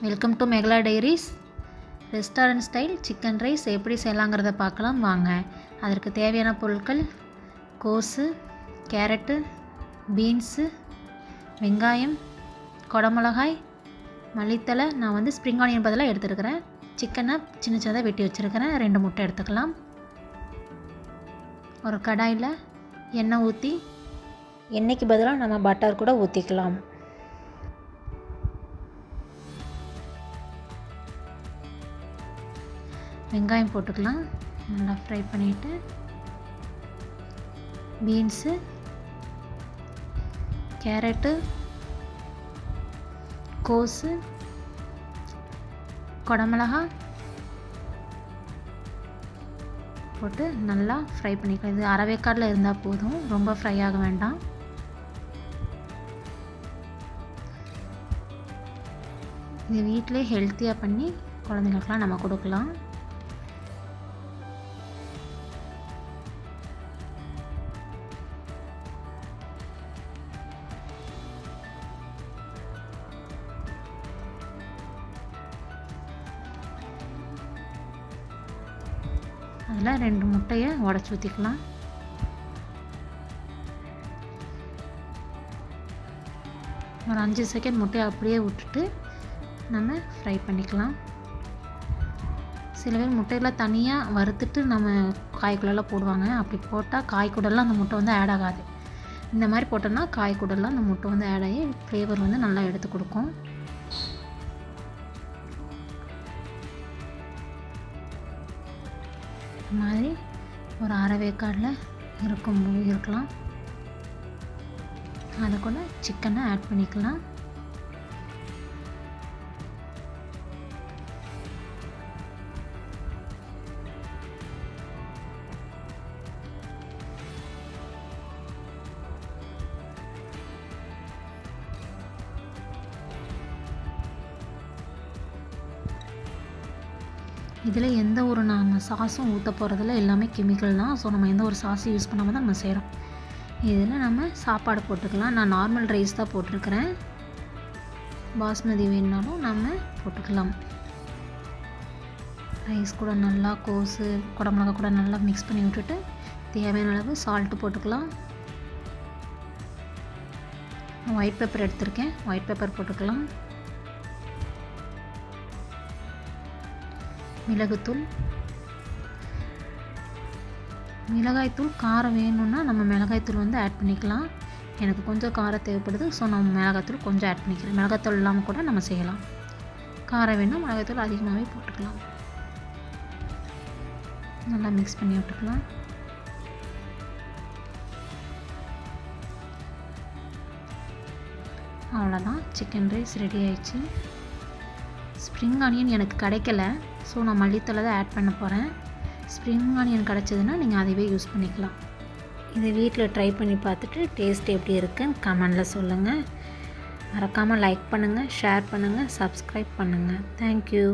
Welcome to Megala diaries. Restaurant style chicken rice எப்படி செய்யலாங்கிறத பார்க்கலாம் வாங்க. அதற்கு தேவையான பொருட்கள்: கோஸு, கேரட்டு, பீன்ஸு, வெங்காயம், குடமிளகாய், மல்லித்தலை. நான் ஸ்ப்ரிங் ஆனியன் பதிலாக எடுத்துருக்கிறேன். சிக்கனை சின்ன சின்னதாக வெட்டி வச்சுருக்கிறேன். 2 முட்டை எடுத்துக்கலாம். ஒரு கடாயில் எண்ணெய் ஊற்றி, எண்ணெய்க்கு பதிலாக நம்ம பட்டர் கூட ஊற்றிக்கலாம். வெங்காயம் போட்டுக்கலாம். நல்லா ஃப்ரை பண்ணிவிட்டு பீன்ஸு, கேரட்டு, கோஸு, குடமிளகாய் போட்டு நல்லா ஃப்ரை பண்ணிக்கலாம். இது அரைவேக்காடில் இருந்தால் போதும், ரொம்ப ஃப்ரை ஆக வேண்டாம். இது வீட்டிலே ஹெல்த்தியாக பண்ணி குழந்தைங்களுக்கெலாம் நம்ம கொடுக்கலாம். அதில் 2 முட்டையை உடச்சி ஊற்றிக்கலாம். ஒரு 5 செகண்ட் முட்டையை அப்படியே விட்டுட்டு நம்ம ஃப்ரை பண்ணிக்கலாம். சில பேர் முட்டையெல்லாம் தனியாக வறுத்துட்டு நம்ம காய்க்குள்ளெல்லாம் போடுவாங்க. அப்படி போட்டால் காய் கூடலாம் அந்த முட்டை ஆட் ஆகாது. இந்த மாதிரி போட்டோம்னா காய் கூடலாம் அந்த முட்டை ஆட் ஆகி ஃப்ளேவர் நல்லா எடுத்து கொடுக்கும். இந்த மாதிரி ஒரு அரைவேக்காடில் இருக்கலாம். அதை கூட சிக்கனை ஆட் பண்ணிக்கலாம். இதில் எந்த ஒரு நம்ம சாஸும் ஊற்ற போகிறதில்ல, எல்லாமே கெமிக்கல் தான். ஸோ நம்ம எந்த ஒரு சாஸும் யூஸ் பண்ணாமல் தான் நம்ம செய்கிறோம். இதில் நம்ம சாப்பாடு போட்டுக்கலாம். நான் நார்மல் ரைஸ் தான் போட்டிருக்கிறேன். பாஸ்மதி வேணுனாலும் நம்ம போட்டுக்கலாம். ரைஸ் கூட நல்லா கோஸு, குடமிளகா கூட நல்லா மிக்ஸ் பண்ணி விட்டுட்டு தேவையான அளவு சால்ட்டு போட்டுக்கலாம். ஒயிட் பெப்பர் எடுத்திருக்கேன், ஒயிட் பெப்பர் போட்டுக்கலாம். மிளகாய்த்தூள் காரம் வேணும்னா நம்ம மிளகாய்த்தூள் ஆட் பண்ணிக்கலாம். எனக்கு கொஞ்சம் காரம் தேவைப்படுது, ஸோ நம்ம மிளகாய்த்தூள் கொஞ்சம் ஆட் பண்ணிக்கிறேன். மிளகாய்த்தூள் இல்லாமல் கூட நம்ம செய்யலாம். காரம் வேணும் மிளகாய்த்தூள் அதிகமாகவே போட்டுக்கலாம். நல்லா மிக்ஸ் பண்ணி விட்டுக்கலாம். அவ்வளோதான், சிக்கன் ரைஸ் ரெடி ஆயிடுச்சு. ஸ்ப்ரிங் ஆனியன் எனக்கு கிடைக்கல, ஸோ நான் மல்லித்தலை தான் ஆட் பண்ண போகிறேன். ஸ்ப்ரிங் ஆனியன் கிடச்சதுன்னா நீங்கள் அதையே யூஸ் பண்ணிக்கலாம். இதை வீட்டில் ட்ரை பண்ணி பார்த்துட்டு டேஸ்ட் எப்படி இருக்குன்னு கமெண்டில் சொல்லுங்கள். மறக்காமல் லைக் பண்ணுங்கள், ஷேர் பண்ணுங்கள், சப்ஸ்கிரைப் பண்ணுங்கள். தேங்க்யூ.